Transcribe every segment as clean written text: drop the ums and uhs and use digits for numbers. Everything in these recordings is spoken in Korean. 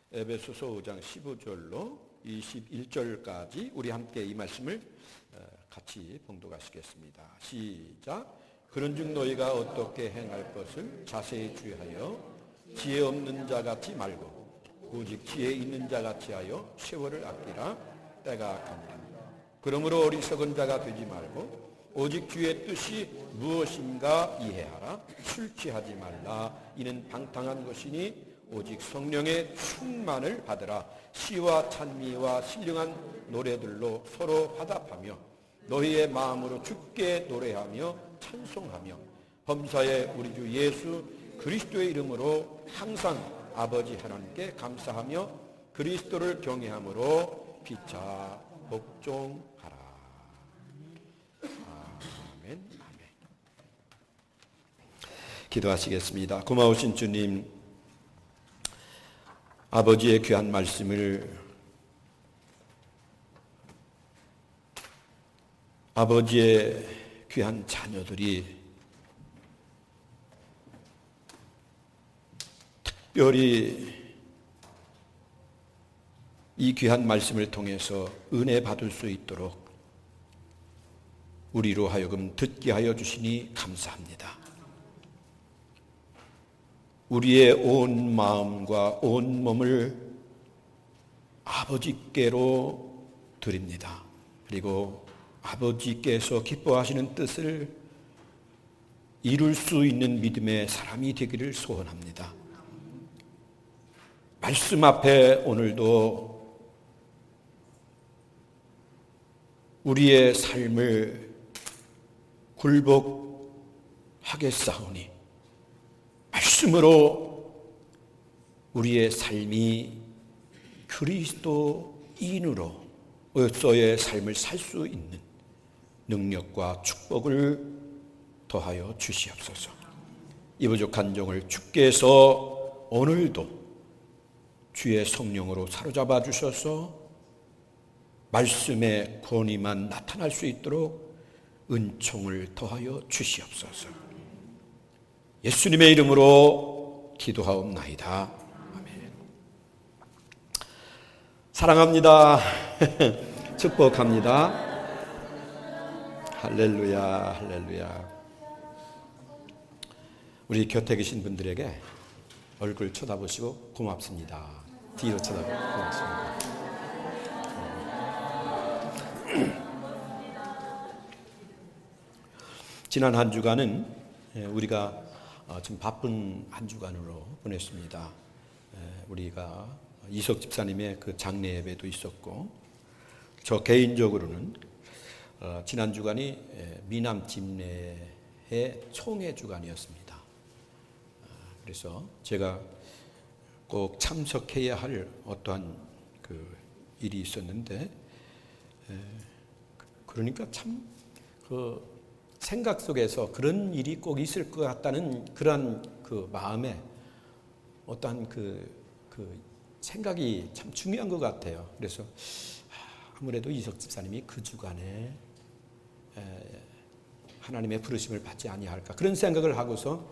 에베소서 5장 15절로 21절까지 우리 함께 이 말씀을 같이 봉독하시겠습니다. 시작. 그런즉 너희가 어떻게 행할 것을 자세히 주의하여 지혜 없는 자같이 말고 오직 지혜 있는 자같이 하여 세월을 아끼라. 때가 갑니다. 그러므로 어리석은 자가 되지 말고 오직 주의 뜻이 무엇인가 이해하라. 술 취하지 말라. 이는 방탕한 것이니 오직 성령의 충만을 받으라. 시와 찬미와 신령한 노래들로 서로 화답하며 너희의 마음으로 주께 노래하며 찬송하며 범사에 우리 주 예수 그리스도의 이름으로 항상 아버지 하나님께 감사하며 그리스도를 경외함으로 피차 복종하라. 아멘. 아멘. 기도하시겠습니다. 고마우신 주님, 아버지의 귀한 말씀을 아버지의 귀한 자녀들이 특별히 이 귀한 말씀을 통해서 은혜 받을 수 있도록 우리로 하여금 듣게 하여 주시니 감사합니다. 우리의 온 마음과 온 몸을 아버지께로 드립니다. 그리고 아버지께서 기뻐하시는 뜻을 이룰 수 있는 믿음의 사람이 되기를 소원합니다. 말씀 앞에 오늘도 우리의 삶을 굴복하겠사오니 말씀으로 우리의 삶이 그리스도인으로서의 삶을 살 수 있는 능력과 축복을 더하여 주시옵소서. 이 부족한 종을 주께서 오늘도 주의 성령으로 사로잡아 주셔서 말씀의 권위만 나타날 수 있도록 은총을 더하여 주시옵소서. 예수님의 이름으로 기도하옵나이다. 아멘. 사랑합니다. 축복합니다. 할렐루야, 할렐루야. 우리 곁에 계신 분들에게 얼굴 쳐다보시고 고맙습니다. 뒤로 쳐다보고 고맙습니다. 지난 한 주간은 우리가 좀 바쁜 한 주간으로 보냈습니다. 우리가 이석 집사님의 그 장례 예배도 있었고, 저 개인적으로는 지난 주간이 미남 집례의 총회 주간이었습니다. 그래서 제가 꼭 참석해야 할 어떠한 그 일이 있었는데, 그러니까 참 그 생각 속에서 그런 일이 꼭 있을 것 같다는 그런 그 마음에 어떠한 그 생각이 참 중요한 것 같아요. 그래서 아무래도 이석 집사님이 그 주간에 하나님의 부르심을 받지 아니할까 그런 생각을 하고서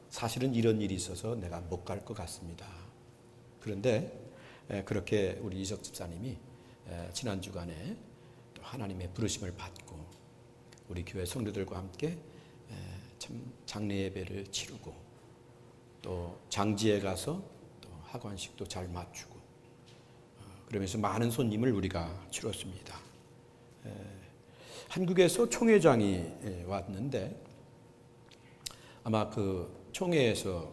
사실은 이런 일이 있어서 내가 못 갈 것 같습니다. 그런데 그렇게 우리 이석 집사님이 지난 주간에 또 하나님의 부르심을 받고 우리 교회 성도들과 함께 참 장례 예배를 치르고 또 장지에 가서 또 하관식도 잘 맞추고 그러면서 많은 손님을 우리가 치렀습니다. 한국에서 총회장이 왔는데 아마 그 총회에서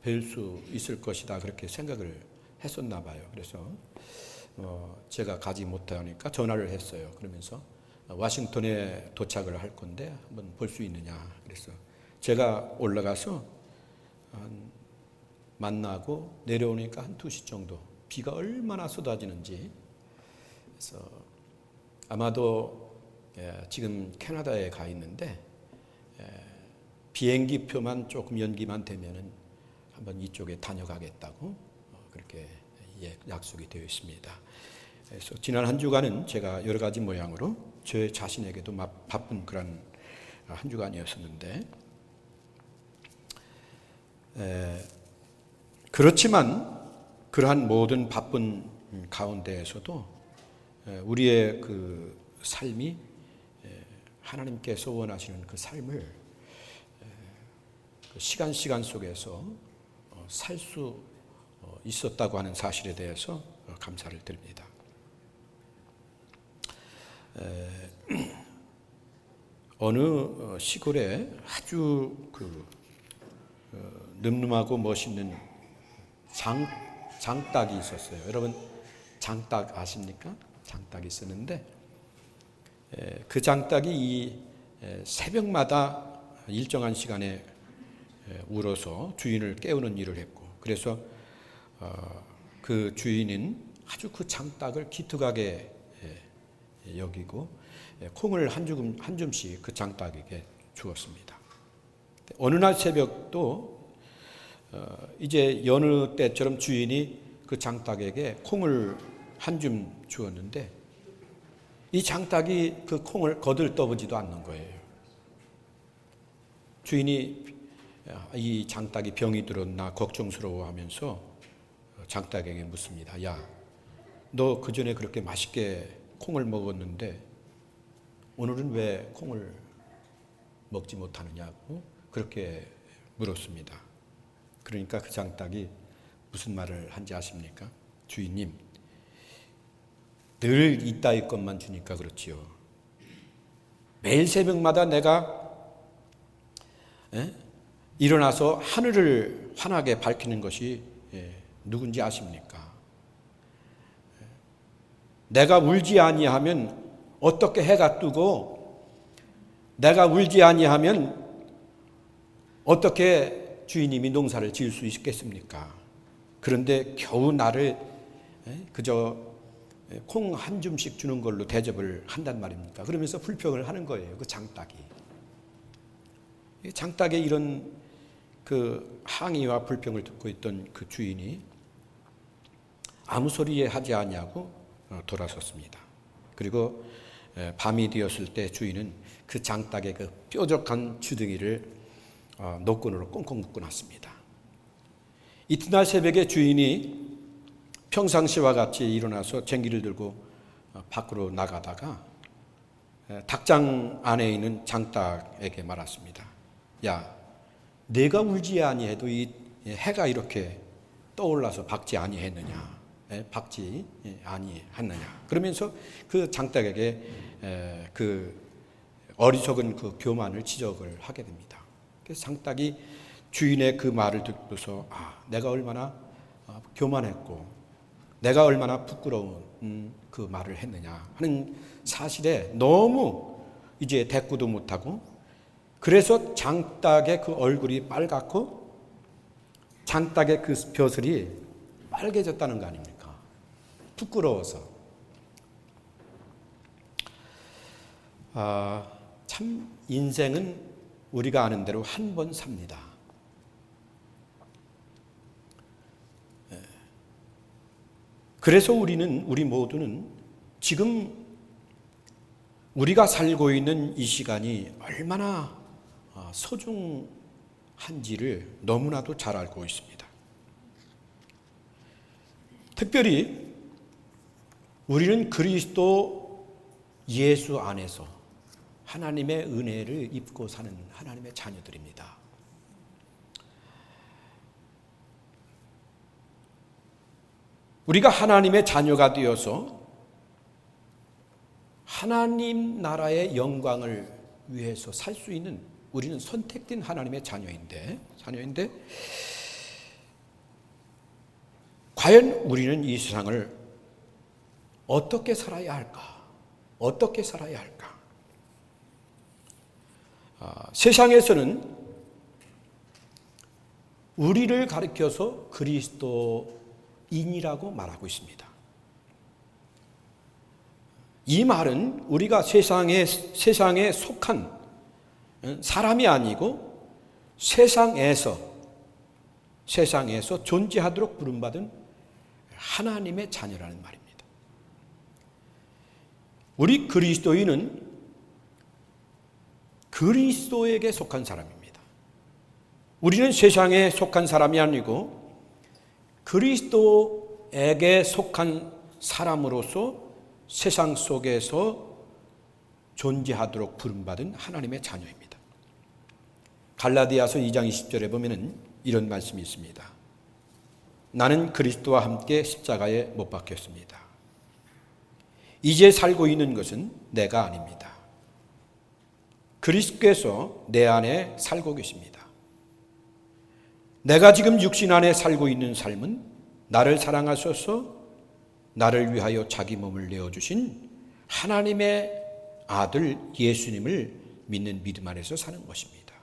뵐 수 있을 것이다 그렇게 생각을 했었나 봐요. 그래서 제가 가지 못하니까 전화를 했어요. 그러면서 워싱턴에 도착을 할 건데 한번 볼 수 있느냐. 그래서 제가 올라가서 만나고 내려오니까 한 2시 정도 비가 얼마나 쏟아지는지. 그래서 아마도 지금 캐나다에 가 있는데 비행기 표만 조금 연기만 되면은 한번 이쪽에 다녀가겠다고 그렇게 약속이 되어 있습니다. 그래서 지난 한 주간은 제가 여러 가지 모양으로 저 자신에게도 바쁜 그런 한 주간이었었는데, 그렇지만 그러한 모든 바쁜 가운데에서도 우리의 그 삶이 하나님께서 원하시는 그 삶을 시간 속에서 살 수 있었다고 하는 사실에 대해서 감사를 드립니다. 어느 시골에 아주 늠름하고 멋있는 장닭이 있었어요. 여러분 장닭 아십니까? 장닭이 있었는데 그 장닭이 이 새벽마다 일정한 시간에 울어서 주인을 깨우는 일을 했고, 그래서 그 주인은 아주 그 장닭을 기특하게 여기고 콩을 한 줌씩 그 장닭에게 주었습니다. 어느 날 새벽도 이제 여느 때처럼 주인이 그 장닭에게 콩을 한 줌 주었는데 이 장닭이 그 콩을 거들떠보지도 않는 거예요. 주인이 이 장닭이 병이 들었나 걱정스러워하면서 장닭에게 묻습니다. 야, 너 그전에 그렇게 맛있게 콩을 먹었는데 오늘은 왜 콩을 먹지 못하느냐고 그렇게 물었습니다. 그러니까 그 장닭이 무슨 말을 한지 아십니까? 주인님, 늘 이따위 것만 주니까 그렇지요. 매일 새벽마다 내가 일어나서 하늘을 환하게 밝히는 것이 누군지 아십니까? 내가 울지 아니하면 어떻게 해가 뜨고 내가 울지 아니하면 어떻게 주인님이 농사를 지을 수 있겠습니까? 그런데 겨우 나를 그저 콩 한 줌씩 주는 걸로 대접을 한단 말입니까? 그러면서 불평을 하는 거예요. 그 장닭이. 장닭의 이런 그 항의와 불평을 듣고 있던 그 주인이 아무 소리 하지 아니하고 돌아섰습니다. 그리고 밤이 되었을 때 주인은 그 장닭의 그 뾰족한 주둥이를 노끈으로 꽁꽁 묶어놨습니다. 이튿날 새벽에 주인이 평상시와 같이 일어나서 쟁기를 들고 밖으로 나가다가 닭장 안에 있는 장닭에게 말했습니다. 야, 내가 울지 아니해도 이 해가 이렇게 떠올라서 박지 아니했느냐? 박지 아니했느냐? 그러면서 그 장닭에게 그 어리석은 그 교만을 지적을 하게 됩니다. 그래서 장닭이 주인의 그 말을 듣고서 내가 얼마나 교만했고 내가 얼마나 부끄러운 그 말을 했느냐 하는 사실에 너무 이제 대꾸도 못하고, 그래서 장닭의 그 얼굴이 빨갛고 장닭의 그 벼슬이 빨개졌다는 거 아닙니까? 부끄러워서. 참 인생은 우리가 아는 대로 한 번 삽니다. 그래서 우리 모두는 지금 우리가 살고 있는 이 시간이 얼마나 소중한지를 너무나도 잘 알고 있습니다. 특별히 우리는 그리스도 예수 안에서 하나님의 은혜를 입고 사는 하나님의 자녀들입니다. 우리가 하나님의 자녀가 되어서 하나님 나라의 영광을 위해서 살 수 있는 우리는 선택된 하나님의 자녀인데 과연 우리는 이 세상을 어떻게 살아야 할까? 어떻게 살아야 할까? 세상에서는 우리를 가리켜서 그리스도인이라고 말하고 있습니다. 이 말은 우리가 세상에 속한 사람이 아니고 세상에서 존재하도록 부름받은 하나님의 자녀라는 말입니다. 우리 그리스도인은 그리스도에게 속한 사람입니다. 우리는 세상에 속한 사람이 아니고 그리스도 하나님에게 속한 사람으로서 세상 속에서 존재하도록 부름받은 하나님의 자녀입니다. 갈라디아서 2장 20절에 보면 이런 말씀이 있습니다. 나는 그리스도와 함께 십자가에 못 박혔습니다. 이제 살고 있는 것은 내가 아닙니다. 그리스도께서 내 안에 살고 계십니다. 내가 지금 육신 안에 살고 있는 삶은 나를 사랑하셔서 나를 위하여 자기 몸을 내어주신 하나님의 아들 예수님을 믿는 믿음 안에서 사는 것입니다.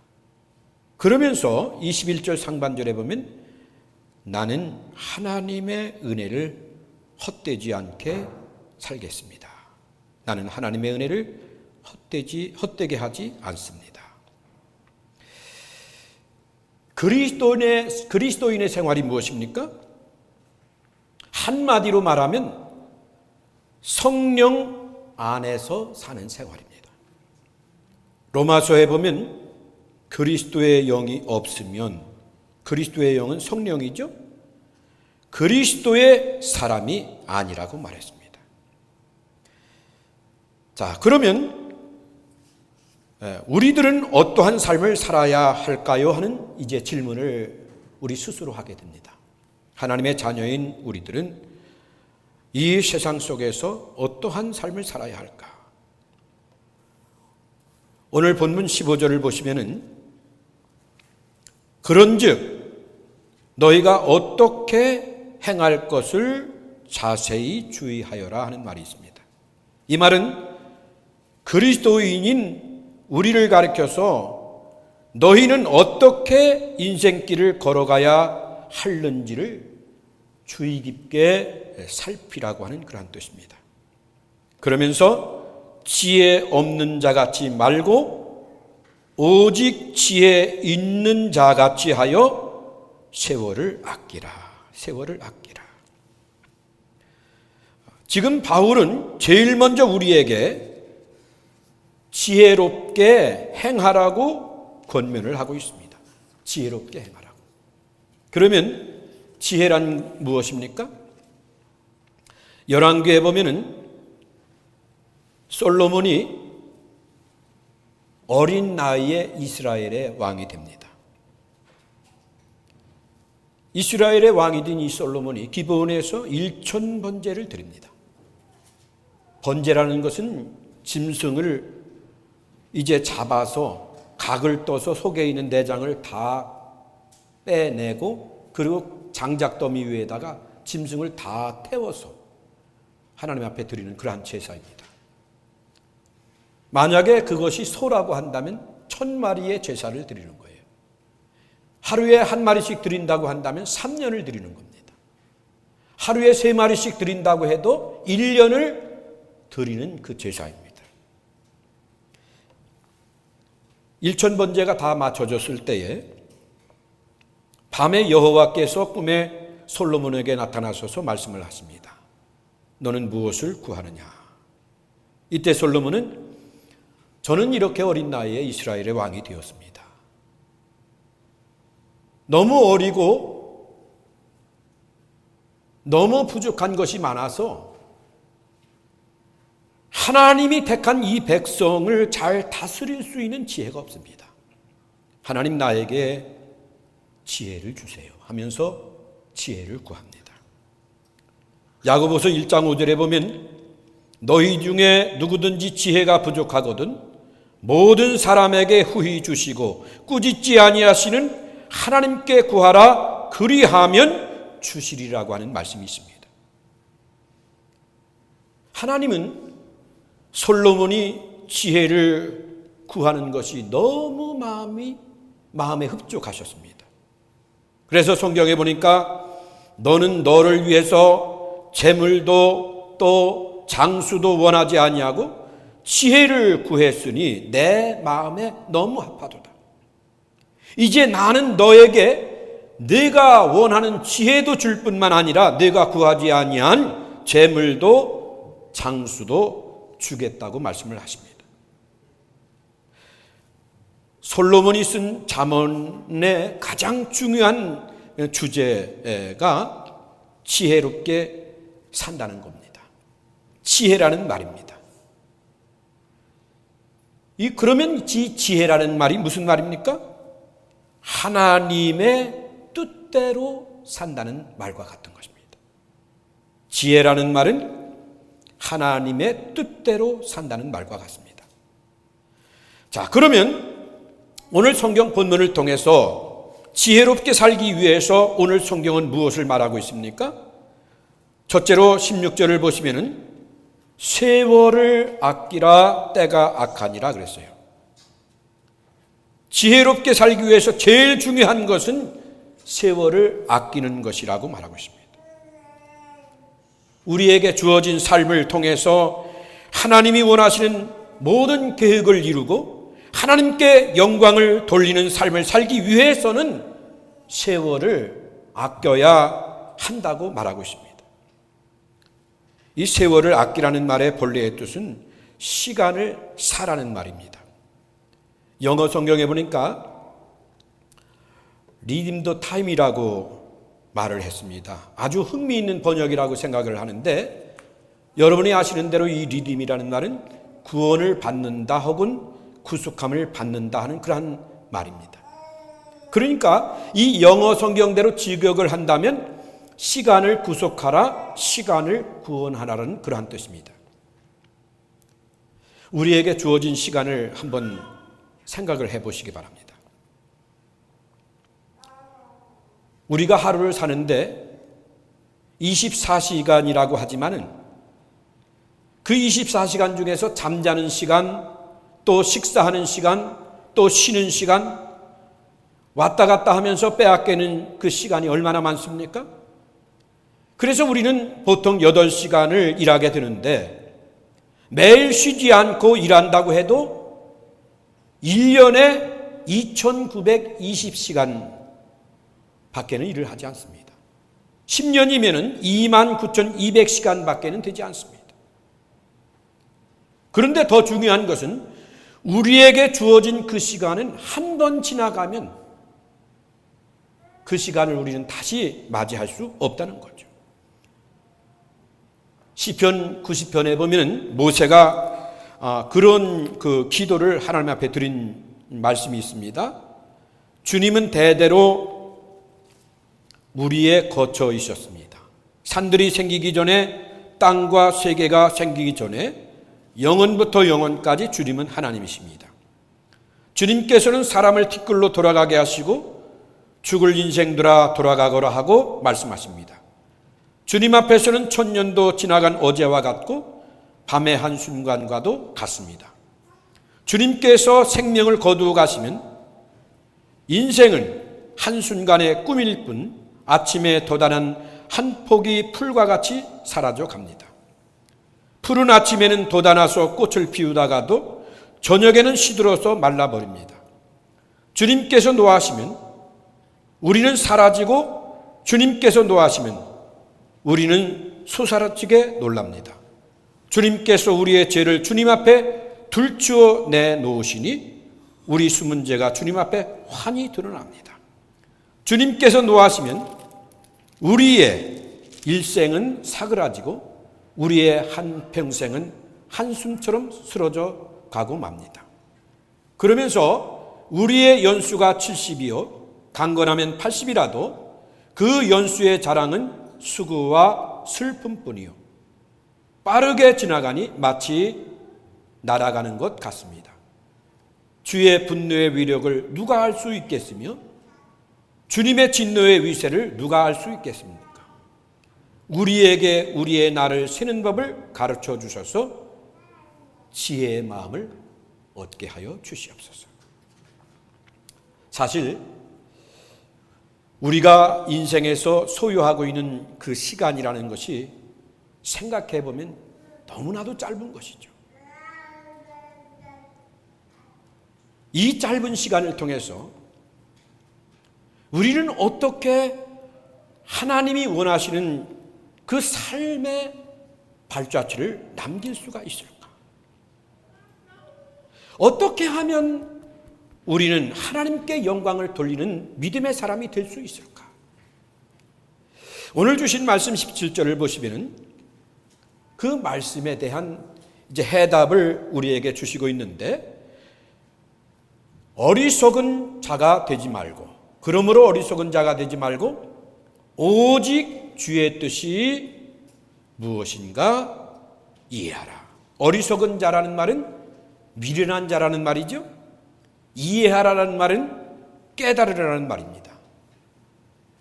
그러면서 21절 상반절에 보면 나는 하나님의 은혜를 헛되지 않게 살겠습니다. 나는 하나님의 은혜를 헛되게 하지 않습니다. 그리스도인의 생활이 무엇입니까? 한마디로 말하면 성령 안에서 사는 생활입니다. 로마서에 보면 그리스도의 영이 없으면, 그리스도의 영은 성령이죠. 그리스도의 사람이 아니라고 말했습니다. 자, 그러면 우리들은 어떠한 삶을 살아야 할까요? 하는 이제 질문을 우리 스스로 하게 됩니다. 하나님의 자녀인 우리들은 이 세상 속에서 어떠한 삶을 살아야 할까? 오늘 본문 15절을 보시면은 그런즉 너희가 어떻게 행할 것을 자세히 주의하여라 하는 말이 있습니다. 이 말은 그리스도인인 우리를 가리켜서 너희는 어떻게 인생길을 걸어가야 하는지를 주의 깊게 살피라고 하는 그러한 뜻입니다. 그러면서 지혜 없는 자 같이 말고 오직 지혜 있는 자 같이 하여 세월을 아끼라. 세월을 아끼라. 지금 바울은 제일 먼저 우리에게 지혜롭게 행하라고 권면을 하고 있습니다. 지혜롭게 행하라고. 그러면 지혜란 무엇입니까? 열왕기에 보면은 솔로몬이 어린 나이에 이스라엘의 왕이 됩니다. 이스라엘의 왕이 된 이 솔로몬이 기브온에서 1000번제를 드립니다. 번제라는 것은 짐승을 이제 잡아서 각을 떠서 속에 있는 내장을 다 빼내고 그리고 장작더미 위에다가 짐승을 다 태워서 하나님 앞에 드리는 그러한 제사입니다. 만약에 그것이 소라고 한다면 1000마리의 제사를 드리는 거예요. 하루에 한 마리씩 드린다고 한다면 3년을 드리는 겁니다. 하루에 3마리씩 드린다고 해도 1년을 드리는 그 제사입니다. 1000번제가 다 맞춰졌을 때에 밤에 여호와께서 꿈에 솔로몬에게 나타나셔서 말씀을 하십니다. 너는 무엇을 구하느냐? 이때 솔로몬은 저는 이렇게 어린 나이에 이스라엘의 왕이 되었습니다. 너무 어리고 너무 부족한 것이 많아서 하나님이 택한 이 백성을 잘 다스릴 수 있는 지혜가 없습니다. 하나님 나에게 지혜를 주세요 하면서 지혜를 구합니다. 야고보서 1장 5절에 보면 너희 중에 누구든지 지혜가 부족하거든 모든 사람에게 후히 주시고 꾸짖지 아니하시는 하나님께 구하라 그리하면 주시리라고 하는 말씀이 있습니다. 하나님은 솔로몬이 지혜를 구하는 것이 너무 마음에 흡족하셨습니다. 그래서 성경에 보니까 너는 너를 위해서 재물도 또 장수도 원하지 아니하고 지혜를 구했으니 내 마음에 너무 아파도다. 이제 나는 너에게 네가 원하는 지혜도 줄 뿐만 아니라 네가 구하지 아니한 재물도 장수도 주겠다고 말씀을 하십니다. 솔로몬이 쓴 잠언의 가장 중요한 주제가 지혜롭게 산다는 겁니다. 지혜라는 말입니다. 그러면 지혜라는 말이 무슨 말입니까? 하나님의 뜻대로 산다는 말과 같은 것입니다. 지혜라는 말은 하나님의 뜻대로 산다는 말과 같습니다. 자, 그러면 오늘 성경 본문을 통해서 지혜롭게 살기 위해서 오늘 성경은 무엇을 말하고 있습니까? 첫째로 16절을 보시면은 세월을 아끼라 때가 악하니라 그랬어요. 지혜롭게 살기 위해서 제일 중요한 것은 세월을 아끼는 것이라고 말하고 있습니다. 우리에게 주어진 삶을 통해서 하나님이 원하시는 모든 계획을 이루고 하나님께 영광을 돌리는 삶을 살기 위해서는 세월을 아껴야 한다고 말하고 있습니다. 이 세월을 아끼라는 말의 본래의 뜻은 시간을 사라는 말입니다. 영어 성경에 보니까 redeem the time이라고 말을 했습니다. 아주 흥미있는 번역이라고 생각을 하는데, 여러분이 아시는 대로 이 redeem이라는 말은 구원을 받는다 혹은 구속함을 받는다 하는 그러한 말입니다. 그러니까 이 영어 성경대로 직역을 한다면 시간을 구속하라, 시간을 구원하라는 그러한 뜻입니다. 우리에게 주어진 시간을 한번 생각을 해보시기 바랍니다. 우리가 하루를 사는데 24시간이라고 하지만은 그 24시간 중에서 잠자는 시간, 또 식사하는 시간, 또 쉬는 시간, 왔다 갔다 하면서 빼앗기는 그 시간이 얼마나 많습니까? 그래서 우리는 보통 8시간을 일하게 되는데, 매일 쉬지 않고 일한다고 해도 1년에 2920시간 밖에는 일을 하지 않습니다. 10년이면 29,200시간 밖에는 되지 않습니다. 그런데 더 중요한 것은 우리에게 주어진 그 시간은 한 번 지나가면 그 시간을 우리는 다시 맞이할 수 없다는 거죠. 시편 90편에 보면 모세가 그런 그 기도를 하나님 앞에 드린 말씀이 있습니다. 주님은 대대로 물 위에 거쳐 있었습니다. 산들이 생기기 전에, 땅과 세계가 생기기 전에 영원부터 영원까지 주님은 하나님이십니다. 주님께서는 사람을 티끌로 돌아가게 하시고 죽을 인생들아 돌아가거라 하고 말씀하십니다. 주님 앞에서는 천년도 지나간 어제와 같고 밤의 한순간과도 같습니다. 주님께서 생명을 거두어 가시면 인생은 한순간의 꿈일 뿐 아침에 돋아난 한 포기 풀과 같이 사라져 갑니다. 푸른 아침에는 돋아나서 꽃을 피우다가도 저녁에는 시들어서 말라버립니다. 주님께서 노하시면 우리는 사라지고 주님께서 노하시면 우리는 솟아라치게 놀랍니다. 주님께서 우리의 죄를 주님 앞에 들추어 내놓으시니 우리 숨은 죄가 주님 앞에 환히 드러납니다. 주님께서 노하시면 우리의 일생은 사그라지고 우리의 한평생은 한숨처럼 쓰러져 가고 맙니다. 그러면서 우리의 연수가 70이요 강건하면 80이라도 그 연수의 자랑은 수고와 슬픔뿐이요 빠르게 지나가니 마치 날아가는 것 같습니다. 주의 분노의 위력을 누가 알 수 있겠으며 주님의 진노의 위세를 누가 알 수 있겠습니까? 우리에게 우리의 날을 세는 법을 가르쳐 주셔서 지혜의 마음을 얻게 하여 주시옵소서. 사실 우리가 인생에서 소유하고 있는 그 시간이라는 것이 생각해 보면 너무나도 짧은 것이죠. 이 짧은 시간을 통해서 우리는 어떻게 하나님이 원하시는 그 삶의 발자취를 남길 수가 있을까? 어떻게 하면 우리는 하나님께 영광을 돌리는 믿음의 사람이 될 수 있을까? 오늘 주신 말씀 17절을 보시면은 그 말씀에 대한 이제 해답을 우리에게 주시고 있는데, 어리석은 자가 되지 말고, 그러므로 어리석은 자가 되지 말고 오직 주의 뜻이 무엇인가 이해하라. 어리석은 자라는 말은 미련한 자라는 말이죠. 이해하라는 말은 깨달으라는 말입니다.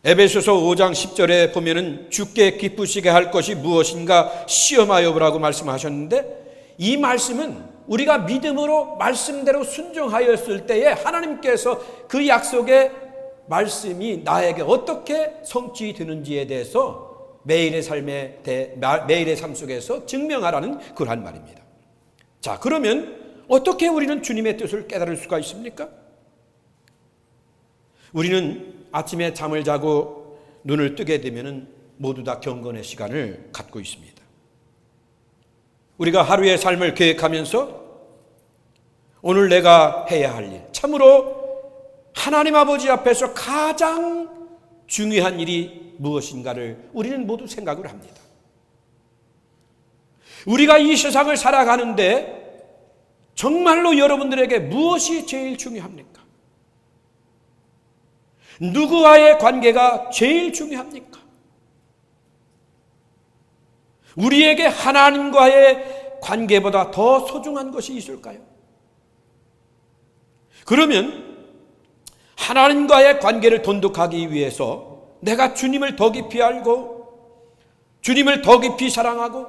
에베소서 5장 10절에 보면은 주께 기쁘시게 할 것이 무엇인가 시험하여 보라고 말씀하셨는데, 이 말씀은 우리가 믿음으로 말씀대로 순종하였을 때에 하나님께서 그 약속의 말씀이 나에게 어떻게 성취되는지에 대해서 매일의 삶 속에서 증명하라는 그러한 말입니다. 자, 그러면 어떻게 우리는 주님의 뜻을 깨달을 수가 있습니까? 우리는 아침에 잠을 자고 눈을 뜨게 되면 모두 다 경건의 시간을 갖고 있습니다. 우리가 하루의 삶을 계획하면서 오늘 내가 해야 할 일, 참으로 하나님 아버지 앞에서 가장 중요한 일이 무엇인가를 우리는 모두 생각을 합니다. 우리가 이 세상을 살아가는데 정말로 여러분들에게 무엇이 제일 중요합니까? 누구와의 관계가 제일 중요합니까? 우리에게 하나님과의 관계보다 더 소중한 것이 있을까요? 그러면 하나님과의 관계를 돈독하기 위해서 내가 주님을 더 깊이 알고 주님을 더 깊이 사랑하고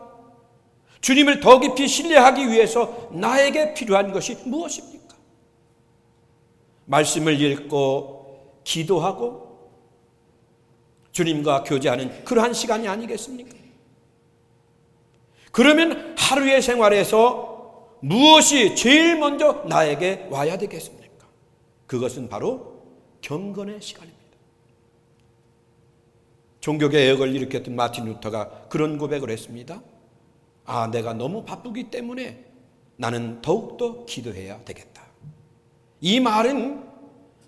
주님을 더 깊이 신뢰하기 위해서 나에게 필요한 것이 무엇입니까? 말씀을 읽고 기도하고 주님과 교제하는 그러한 시간이 아니겠습니까? 그러면 하루의 생활에서 무엇이 제일 먼저 나에게 와야 되겠습니까? 그것은 바로 경건의 시간입니다. 종교개혁을 일으켰던 마틴 루터가 그런 고백을 했습니다. 내가 너무 바쁘기 때문에 나는 더욱더 기도해야 되겠다. 이 말은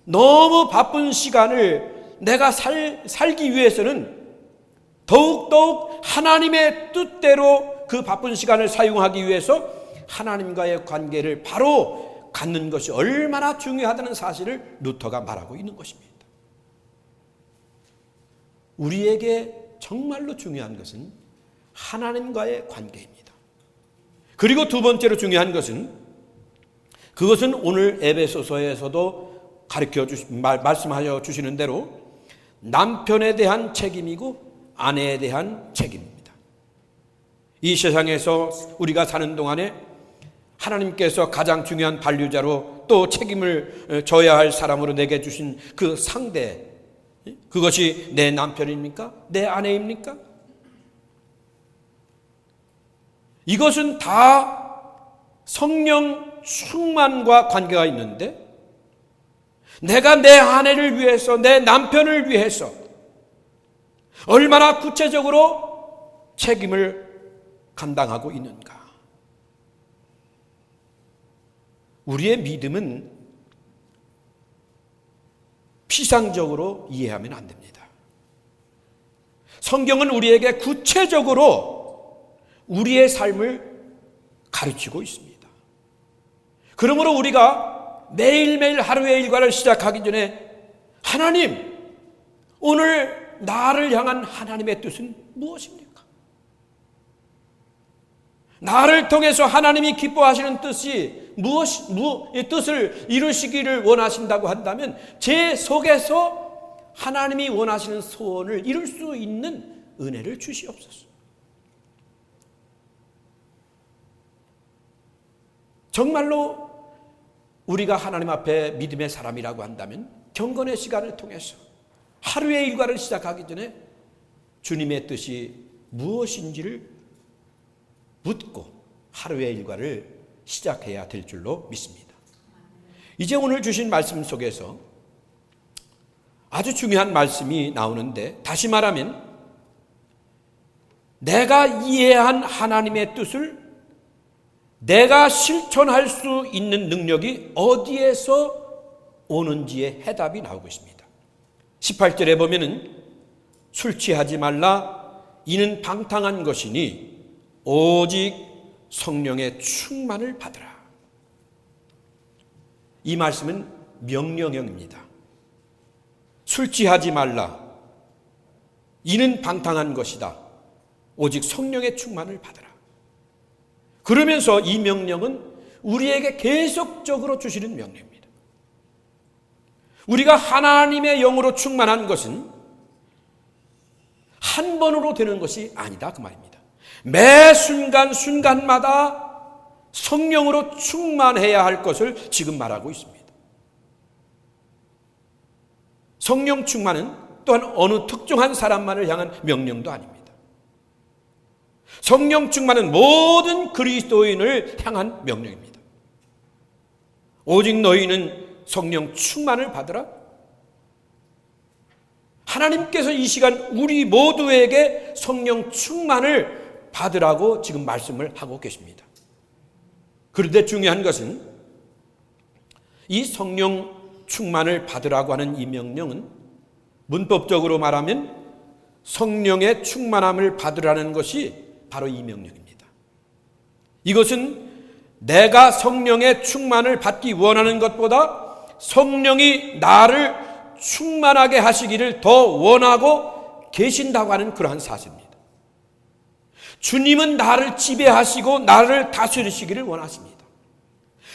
너무 바쁜 시간을 내가 살기 위해서는 더욱더욱 하나님의 뜻대로 그 바쁜 시간을 사용하기 위해서 하나님과의 관계를 바로 갖는 것이 얼마나 중요하다는 사실을 루터가 말하고 있는 것입니다. 우리에게 정말로 중요한 것은 하나님과의 관계입니다. 그리고 두 번째로 중요한 것은 그것은 오늘 에베소서에서도 말씀하여 주시는 대로 남편에 대한 책임이고 아내에 대한 책임입니다. 이 세상에서 우리가 사는 동안에 하나님께서 가장 중요한 반류자로 또 책임을 져야 할 사람으로 내게 주신 그 상대, 그것이 내 남편입니까? 내 아내입니까? 이것은 다 성령 충만과 관계가 있는데, 내가 내 아내를 위해서, 내 남편을 위해서 얼마나 구체적으로 책임을 감당하고 있는가? 우리의 믿음은 피상적으로 이해하면 안 됩니다. 성경은 우리에게 구체적으로 우리의 삶을 가르치고 있습니다. 그러므로 우리가 매일매일 하루의 일과를 시작하기 전에 하나님, 오늘 나를 향한 하나님의 뜻은 무엇입니까? 나를 통해서 하나님이 기뻐하시는 뜻이 뜻을 이루시기를 원하신다고 한다면 제 속에서 하나님이 원하시는 소원을 이룰 수 있는 은혜를 주시옵소서. 정말로 우리가 하나님 앞에 믿음의 사람이라고 한다면 경건의 시간을 통해서 하루의 일과를 시작하기 전에 주님의 뜻이 무엇인지를 묻고 하루의 일과를 시작해야 될 줄로 믿습니다. 이제 오늘 주신 말씀 속에서 아주 중요한 말씀이 나오는데, 다시 말하면 내가 이해한 하나님의 뜻을 내가 실천할 수 있는 능력이 어디에서 오는지의 해답이 나오고 있습니다. 18절에 보면은 술 취하지 말라. 이는 방탕한 것이니 오직 성령의 충만을 받으라. 이 말씀은 명령형입니다. 술 취하지 말라. 이는 방탕한 것이다. 오직 성령의 충만을 받으라. 그러면서 이 명령은 우리에게 계속적으로 주시는 명령입니다. 우리가 하나님의 영으로 충만한 것은 한 번으로 되는 것이 아니다 그 말입니다. 매 순간순간마다 성령으로 충만해야 할 것을 지금 말하고 있습니다. 성령 충만은 또한 어느 특정한 사람만을 향한 명령도 아닙니다. 성령 충만은 모든 그리스도인을 향한 명령입니다. 오직 너희는 성령 충만을 받으라. 하나님께서 이 시간 우리 모두에게 성령 충만을 받으라고 지금 말씀을 하고 계십니다. 그런데 중요한 것은 이 성령 충만을 받으라고 하는 이 명령은 문법적으로 말하면 성령의 충만함을 받으라는 것이 바로 이 명령입니다. 이것은 내가 성령의 충만을 받기 원하는 것보다 성령이 나를 충만하게 하시기를 더 원하고 계신다고 하는 그러한 사실입니다. 주님은 나를 지배하시고 나를 다스리시기를 원하십니다.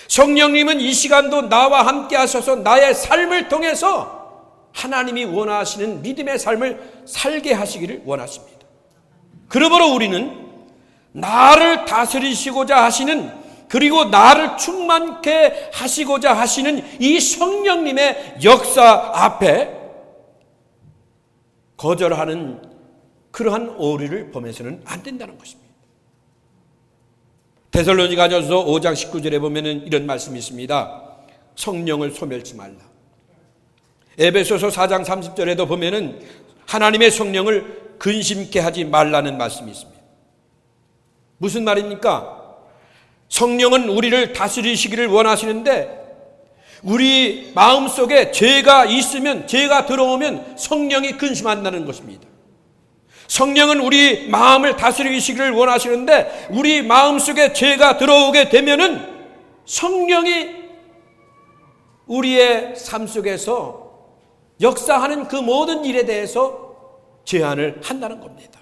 성령님은 이 시간도 나와 함께 하셔서 나의 삶을 통해서 하나님이 원하시는 믿음의 삶을 살게 하시기를 원하십니다. 그러므로 우리는 나를 다스리시고자 하시는, 그리고 나를 충만케 하시고자 하시는 이 성령님의 역사 앞에 거절하는 그러한 오류를 범해서는 안 된다는 것입니다. 데살로니가전서 5장 19절에 보면은 이런 말씀이 있습니다. 성령을 소멸치 말라. 에베소서 4장 30절에도 보면은 하나님의 성령을 근심케 하지 말라는 말씀이 있습니다. 무슨 말입니까? 성령은 우리를 다스리시기를 원하시는데 우리 마음속에 죄가 있으면, 죄가 들어오면 성령이 근심한다는 것입니다. 성령은 우리 마음을 다스리시기를 원하시는데 우리 마음속에 죄가 들어오게 되면은 성령이 우리의 삶 속에서 역사하는 그 모든 일에 대해서 제한을 한다는 겁니다.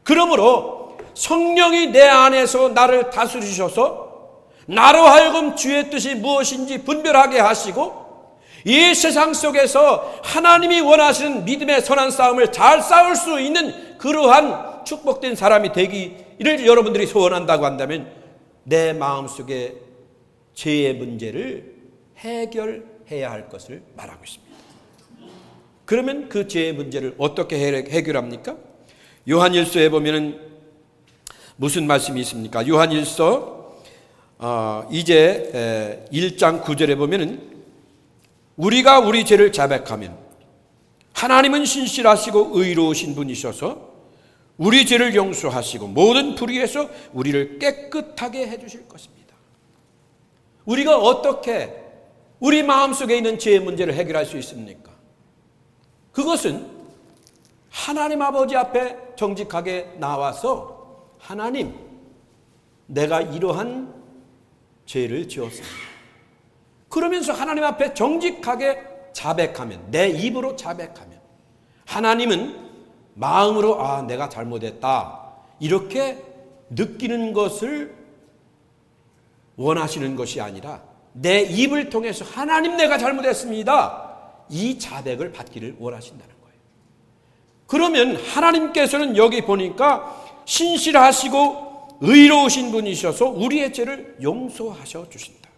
그러므로 성령이 내 안에서 나를 다스리셔서 나로 하여금 주의 뜻이 무엇인지 분별하게 하시고 이 세상 속에서 하나님이 원하시는 믿음의 선한 싸움을 잘 싸울 수 있는 그러한 축복된 사람이 되기를 여러분들이 소원한다고 한다면 내 마음속에 죄의 문제를 해결해야 할 것을 말하고 있습니다. 그러면 그 죄의 문제를 어떻게 해결합니까? 요한일서에 보면은 무슨 말씀이 있습니까? 요한일서 이제 1장 9절에 보면은 우리가 우리 죄를 자백하면 하나님은 신실하시고 의로우신 분이셔서 우리 죄를 용서하시고 모든 불의에서 우리를 깨끗하게 해주실 것입니다. 우리가 어떻게 우리 마음속에 있는 죄의 문제를 해결할 수 있습니까? 그것은 하나님 아버지 앞에 정직하게 나와서 하나님, 내가 이러한 죄를 지었습니다. 그러면서 하나님 앞에 정직하게 자백하면, 내 입으로 자백하면 하나님은 마음으로 내가 잘못했다 이렇게 느끼는 것을 원하시는 것이 아니라 내 입을 통해서 하나님 내가 잘못했습니다 이 자백을 받기를 원하신다는 거예요. 그러면 하나님께서는 여기 보니까 신실하시고 의로우신 분이셔서 우리의 죄를 용서하셔 주신다.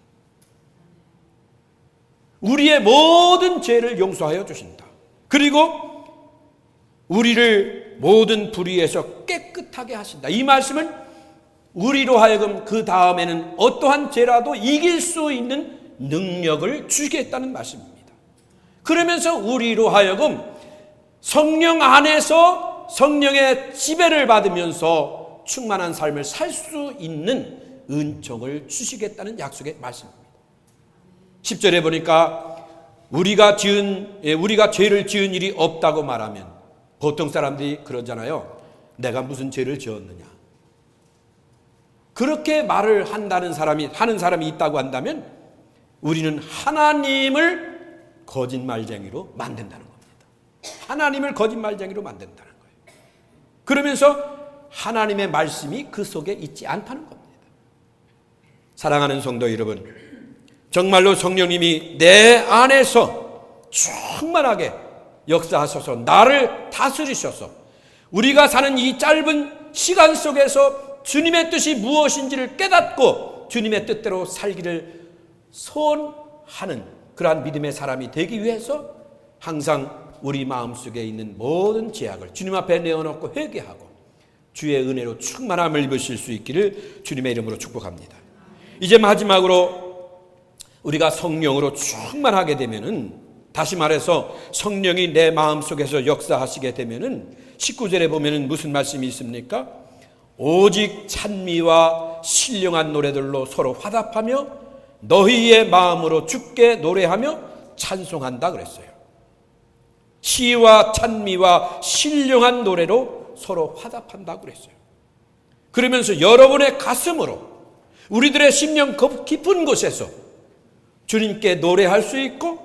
우리의 모든 죄를 용서하여 주신다. 그리고 우리를 모든 불의에서 깨끗하게 하신다. 이 말씀은 우리로 하여금 그 다음에는 어떠한 죄라도 이길 수 있는 능력을 주시겠다는 말씀입니다. 그러면서 우리로 하여금 성령 안에서 성령의 지배를 받으면서 충만한 삶을 살 수 있는 은총을 주시겠다는 약속의 말씀입니다. 10절에 보니까 우리가 죄를 지은 일이 없다고 말하면 보통 사람들이 그러잖아요. 내가 무슨 죄를 지었느냐. 그렇게 말을 하는 사람이 있다고 한다면 우리는 하나님을 거짓말쟁이로 만든다는 겁니다. 하나님을 거짓말쟁이로 만든다는 거예요. 그러면서 하나님의 말씀이 그 속에 있지 않다는 겁니다. 사랑하는 성도 여러분, 정말로 성령님이 내 안에서 충만하게 역사하셔서 나를 다스리셔서 우리가 사는 이 짧은 시간 속에서 주님의 뜻이 무엇인지를 깨닫고 주님의 뜻대로 살기를 소원하는 그러한 믿음의 사람이 되기 위해서 항상 우리 마음속에 있는 모든 죄악을 주님 앞에 내어놓고 회개하고 주의 은혜로 충만함을 입으실 수 있기를 주님의 이름으로 축복합니다. 이제 마지막으로 우리가 성령으로 충만하게 되면은, 다시 말해서 성령이 내 마음속에서 역사하시게 되면은 19절에 보면은 무슨 말씀이 있습니까? 오직 찬미와 신령한 노래들로 서로 화답하며 너희의 마음으로 주께 노래하며 찬송한다 그랬어요. 시와 찬미와 신령한 노래로 서로 화답한다고 그랬어요. 그러면서 여러분의 가슴으로 우리들의 심령 깊은 곳에서 주님께 노래할 수 있고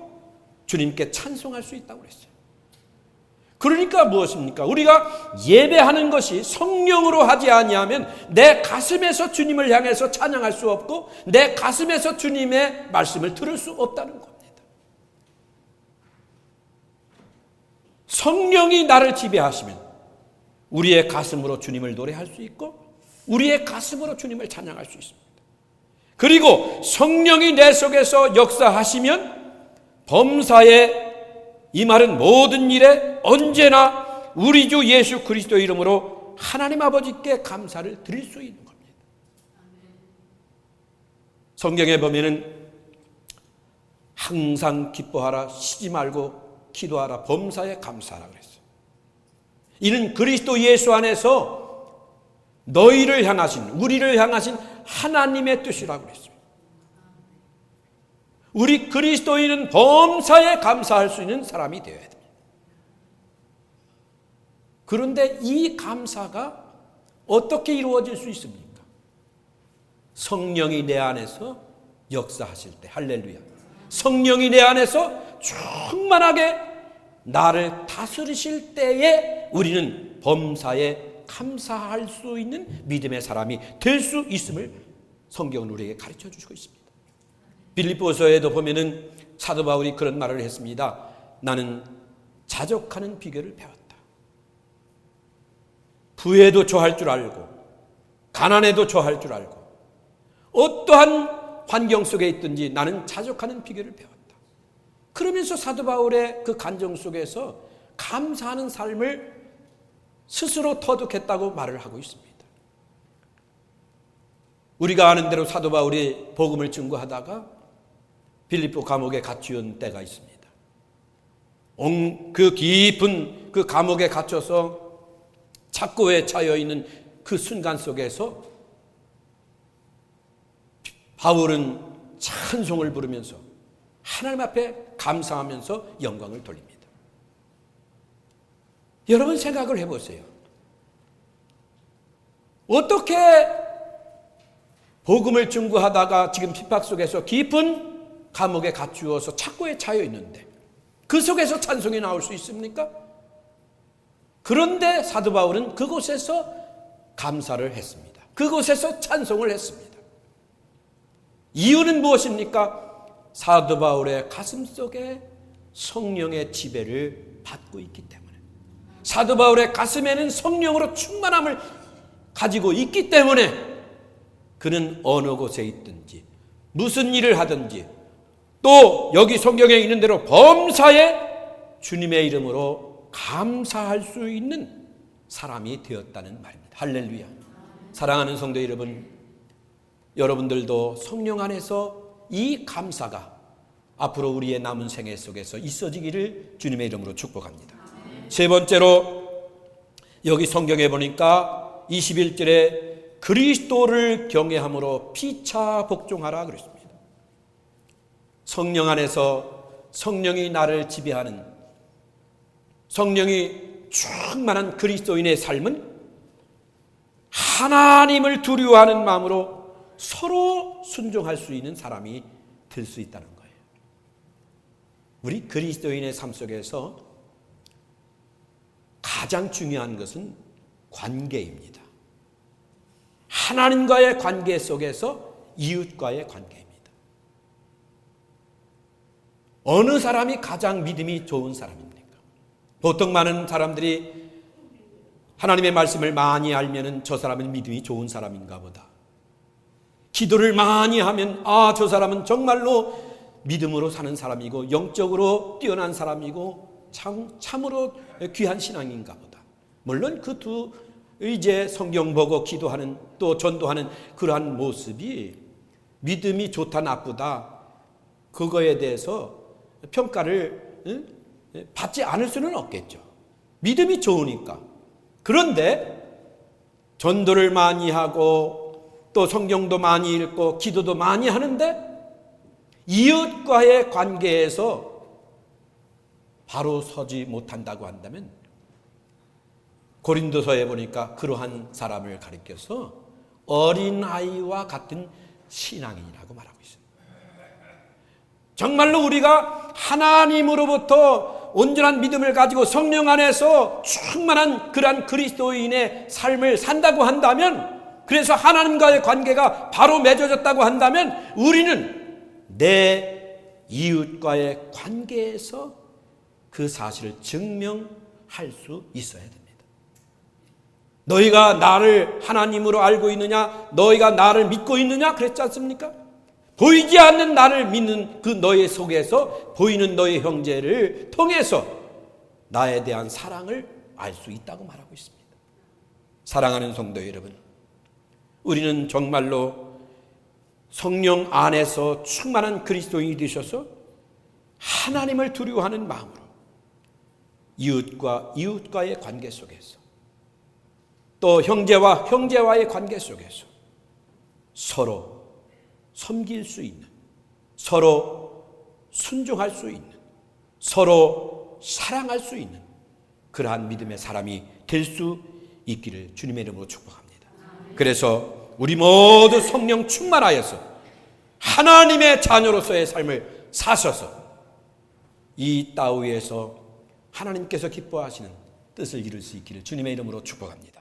주님께 찬송할 수 있다고 그랬어요. 그러니까 무엇입니까? 우리가 예배하는 것이 성령으로 하지 아니하면 내 가슴에서 주님을 향해서 찬양할 수 없고 내 가슴에서 주님의 말씀을 들을 수 없다는 겁니다. 성령이 나를 지배하시면 우리의 가슴으로 주님을 노래할 수 있고 우리의 가슴으로 주님을 찬양할 수 있습니다. 그리고 성령이 내 속에서 역사하시면 범사에 이 말은 모든 일에 언제나 우리 주 예수 그리스도 이름으로 하나님 아버지께 감사를 드릴 수 있는 겁니다. 성경에 보면은 항상 기뻐하라, 쉬지 말고 기도하라, 범사에 감사하라 그랬어요. 이는 그리스도 예수 안에서 너희를 향하신, 우리를 향하신 하나님의 뜻이라고 그랬어요. 우리 그리스도인은 범사에 감사할 수 있는 사람이 되어야 됩니다. 그런데 이 감사가 어떻게 이루어질 수 있습니까? 성령이 내 안에서 역사하실 때, 할렐루야. 성령이 내 안에서 충만하게 나를 다스리실 때에 우리는 범사에 감사할 수 있는 믿음의 사람이 될 수 있음을 성경은 우리에게 가르쳐 주시고 있습니다. 빌립보서에도 보면은 사도 바울이 그런 말을 했습니다. 나는 자족하는 비결을 배웠다. 부에도 처할 줄 알고 가난에도 처할 줄 알고 어떠한 환경 속에 있든지 나는 자족하는 비결을 배웠다. 그러면서 사도 바울의 그 간정 속에서 감사하는 삶을 스스로 터득했다고 말을 하고 있습니다. 우리가 아는 대로 사도 바울이 복음을 증거하다가 빌립보 감옥에 갇히는 때가 있습니다. 그 깊은 그 감옥에 갇혀서 착고에 차여 있는 그 순간 속에서 바울은 찬송을 부르면서 하나님 앞에 감사하면서 영광을 돌립니다. 여러분 생각을 해보세요. 어떻게 복음을 증거하다가 지금 핍박 속에서 깊은 감옥에 갇히어서 착고에 차여 있는데 그 속에서 찬송이 나올 수 있습니까? 그런데 사도 바울은 그곳에서 감사를 했습니다. 그곳에서 찬송을 했습니다. 이유는 무엇입니까? 사도 바울의 가슴 속에 성령의 지배를 받고 있기 때문에, 사도 바울의 가슴에는 성령으로 충만함을 가지고 있기 때문에 그는 어느 곳에 있든지 무슨 일을 하든지 또 여기 성경에 있는 대로 범사에 주님의 이름으로 감사할 수 있는 사람이 되었다는 말입니다. 할렐루야. 사랑하는 성도 여러분, 여러분들도 성령 안에서 이 감사가 앞으로 우리의 남은 생애 속에서 있어지기를 주님의 이름으로 축복합니다. 세 번째로 여기 성경에 보니까 21절에 그리스도를 경외함으로 피차 복종하라 그랬습니다. 성령 안에서 성령이 나를 지배하는, 성령이 충만한 그리스도인의 삶은 하나님을 두려워하는 마음으로 서로 순종할 수 있는 사람이 될 수 있다는 거예요. 우리 그리스도인의 삶 속에서 가장 중요한 것은 관계입니다. 하나님과의 관계 속에서 이웃과의 관계입니다. 어느 사람이 가장 믿음이 좋은 사람입니까? 보통 많은 사람들이 하나님의 말씀을 많이 알면은 저 사람은 믿음이 좋은 사람인가 보다. 기도를 많이 하면 저 사람은 정말로 믿음으로 사는 사람이고 영적으로 뛰어난 사람이고 참으로 귀한 신앙인가 보다. 물론 그 두 이제 성경 보고 기도하는 또 전도하는 그러한 모습이 믿음이 좋다 나쁘다 그거에 대해서 평가를 받지 않을 수는 없겠죠. 믿음이 좋으니까. 그런데 전도를 많이 하고 또 성경도 많이 읽고 기도도 많이 하는데 이웃과의 관계에서 바로 서지 못한다고 한다면 고린도서에 보니까 그러한 사람을 가리켜서 어린아이와 같은 신앙인이라고 말하고 있습니다. 정말로 우리가 하나님으로부터 온전한 믿음을 가지고 성령 안에서 충만한 그러한 그리스도인의 삶을 산다고 한다면, 그래서 하나님과의 관계가 바로 맺어졌다고 한다면 우리는 내 이웃과의 관계에서 그 사실을 증명할 수 있어야 됩니다. 너희가 나를 하나님으로 알고 있느냐? 너희가 나를 믿고 있느냐? 그랬지 않습니까? 보이지 않는 나를 믿는 그 너희 속에서 보이는 너희 형제를 통해서 나에 대한 사랑을 알 수 있다고 말하고 있습니다. 사랑하는 성도 여러분, 우리는 정말로 성령 안에서 충만한 그리스도인이 되셔서 하나님을 두려워하는 마음으로 이웃과의 관계 속에서 또 형제와의 관계 속에서 서로 섬길 수 있는, 서로 순종할 수 있는, 서로 사랑할 수 있는 그러한 믿음의 사람이 될 수 있기를 주님의 이름으로 축복합니다. 그래서 우리 모두 성령 충만하여서 하나님의 자녀로서의 삶을 사셔서 이 땅 위에서 하나님께서 기뻐하시는 뜻을 이룰 수 있기를 주님의 이름으로 축복합니다.